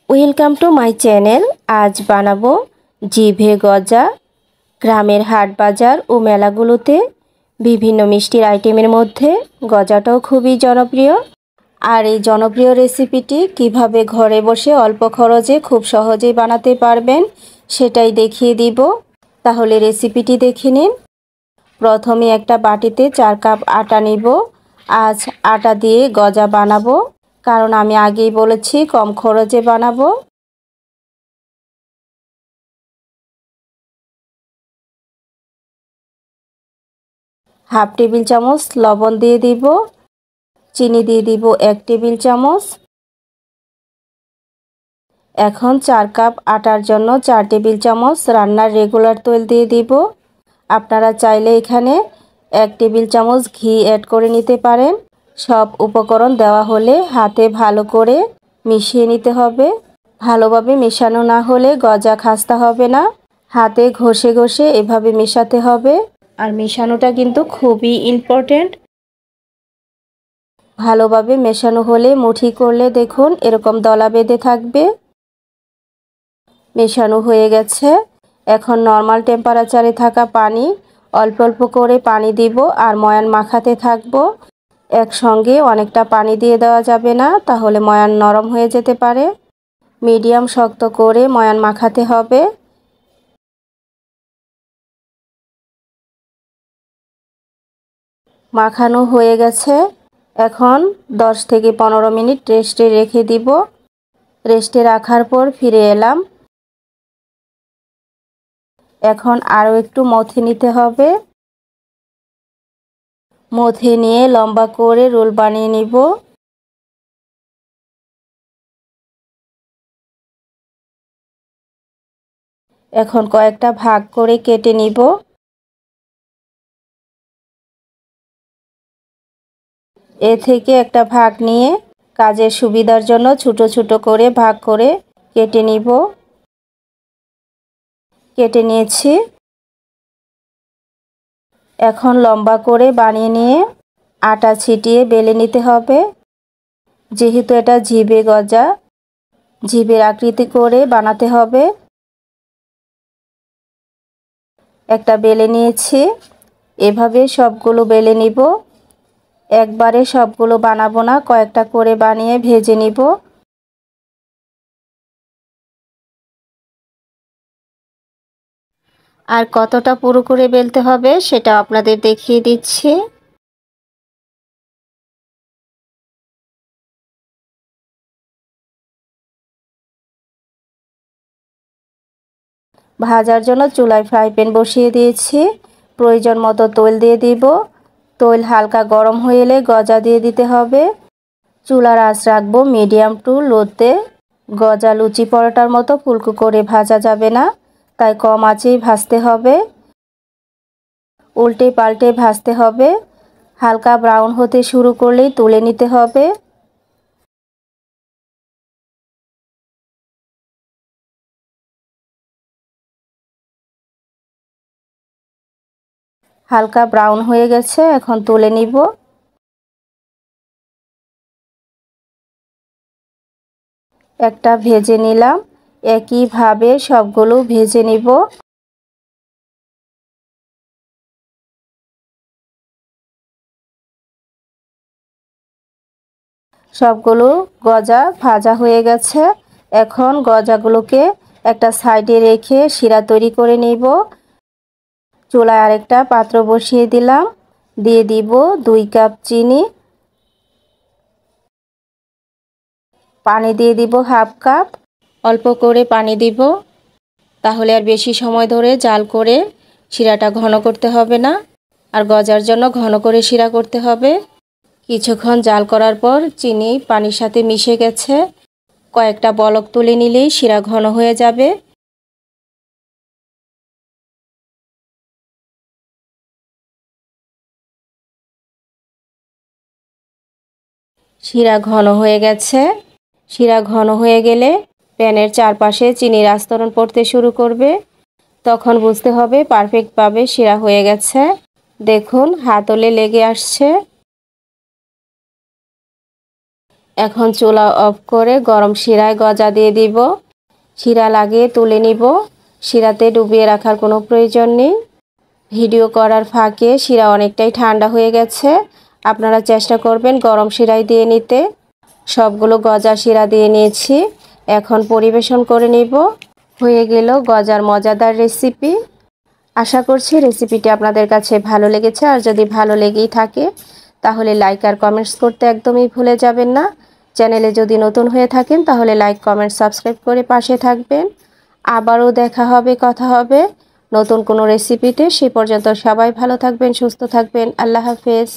Welcome to my channel. আজ বানাবো জিভে গজা। গ্রামের হাট বাজার ও মেলাগুলোতে বিভিন্ন মিষ্টির আইটেমের মধ্যে গজাটাও খুবই জনপ্রিয়। আর এই জনপ্রিয় রেসিপিটি কিভাবে ঘরে বসে অল্প খরচে খুব সহজেই বানাতে পারবেন সেটাই দেখিয়ে দিব। তাহলে রেসিপিটি দেখে নিন। প্রথমে একটা বাটিতে 4 কাপ আটা নিব। আজ আটা দিয়ে গজা বানাবো, কারণ আমি আগেই বলেছি কম খরচে বানাবো। হাফ টেবিল চামচ লবণ দিয়ে দিব। চিনি দিয়ে দিব 1 টেবিল চামচ। এখন 4 কাপ আটার জন্য 4 টেবিল চামচ রান্নার রেগুলার তেল দিয়ে দিব। আপনারা চাইলে এখানে 1 টেবিল চামচ ঘি অ্যাড করে নিতে পারেন। সব উপকরণ দেওয়া হলে হাতে ভালো করে মিশিয়ে নিতে হবে। ভালোভাবে মেশানো না হলে গজা খাস্তা হবে না। হাতে ঘষে ঘষে এভাবে মেশাতে হবে। আর মেশানোটা কিন্তু খুবই ইম্পর্ট্যান্ট। ভালোভাবে মেশানো হলে মুঠি করলে দেখুন এরকম দলা বেঁধে থাকবে। মেশানো হয়ে গেছে। এখন নর্মাল টেম্পারেচারে থাকা পানি অল্প অল্প করে পানি দিব আর ময়ান মাখাতে থাকবো। একসঙ্গে অনেকটা পানি দিয়ে দেওয়া যাবে না, তাহলে ময়ান নরম হয়ে যেতে পারে। মিডিয়াম শক্ত করে ময়ান মাখাতে হবে। মাখানো হয়ে গেছে। এখন 10 থেকে 15 মিনিট রেস্টে রেখে দিব। রেস্টে রাখার পর ফিরে এলাম। এখন আরও একটু মথে নিতে হবে। মথে নিয়ে লম্বা করে রোল বানিয়ে নিব। এখন কয়েকটা ভাগ করে কেটে নিব। এ থেকে একটা ভাগ নিয়ে কাজের সুবিধার জন্য ছোট ছোট করে ভাগ করে কেটে নিব। কেটে নিয়েছি। এখন লম্বা করে বানিয়ে নিয়ে আটা ছিটিয়ে বেলে নিতে হবে। যেহেতু এটা জিভে গজা, জিভের আকৃতি করে বানাতে হবে। একটা বেলে নিয়েছি। এভাবে সবগুলো বেলে নিব। একবারে সবগুলো বানাবো না, কয়েকটা করে বানিয়ে ভেজে নিব। আর কতটা পুরো করে বেলতে হবে সেটা আপনাদের দেখিয়ে দিচ্ছি। ভাজার জন্য চুলায় ফ্রাই প্যান বসিয়ে দিয়েছি। প্রয়োজন মতো তেল দিয়ে দিব। তেল হালকা গরম হয়ে এলে গজা দিয়ে দিতে হবে। চুলার আঁচ রাখবো মিডিয়াম টু লোতে। গজা লুচি পরোটার মতো ফুলকো করে ভাজা যাবে না, তাই কম আঁচেই ভাজতে হবে। উল্টে পাল্টে ভাজতে হবে। হালকা ব্রাউন হতে শুরু করলেই তুলে নিতে হবে। হালকা ব্রাউন হয়ে গেছে, এখন তুলে নিব। একটা ভেজে নিলাম। একইভাবে সবগুলো ভেজে নিব। সবগুলো গজা ভাজা হয়ে গেছে। এখন গজাগুলোকে একটা সাইডে রেখে শিরা তৈরি করে নিব। চুলায় আরেকটা পাত্র বসিয়ে দিলাম। দিয়ে দিব 2 কাপ চিনি। পানি দিয়ে দিব হাফ কাপ। অল্প করে পানি দিব, তাহলে আর বেশি সময় ধরে জাল করে শিরাটা ঘন করতে হবে না। আর গজার জন্য ঘন করে শিরা করতে হবে। কিছুক্ষণ জাল করার পর চিনি পানির সাথে মিশে গেছে। কয়েকটা বলক তুলে নিলেই শিরা ঘন হয়ে যাবে। শিরা ঘন হয়ে গেছে। শিরা ঘন হয়ে গেলে প্যানের চারপাশে চিনির আস্তরণ পড়তে শুরু করবে। তখন বুঝতে হবে পারফেক্টভাবে শিরা হয়ে গেছে। দেখুন হাতলে লেগে আসছে। এখন চুলা অফ করে গরম শিরায় গজা দিয়ে দিব। শিরা লাগিয়ে তুলে নিব। শিরাতে ডুবিয়ে রাখার কোনো প্রয়োজন নেই। ভিডিও করার ফাঁকে শিরা অনেকটাই ঠান্ডা হয়ে গেছে। আপনারা চেষ্টা করবেন গরম শিরায় দিয়ে নিতে। সবগুলো গজা শিরা দিয়ে নিয়েছি। এখন পরিবেশন করে নিব। হয়ে গেল গজার মজাদার রেসিপি। আশা করছি রেসিপিটি আপনাদের কাছে ভালো লেগেছে। আর যদি ভালো লেগেই থাকে তাহলে লাইক আর কমেন্টস করতে একদমই ভুলে যাবেন না। চ্যানেলে যদি নতুন হয়ে থাকেন তাহলে লাইক, কমেন্ট, সাবস্ক্রাইব করে পাশে থাকবেন। আবারও দেখা হবে, কথা হবে নতুন কোনো রেসিপিতে। সে পর্যন্ত সবাই ভালো থাকবেন, সুস্থ থাকবেন। আল্লাহ হাফেজ।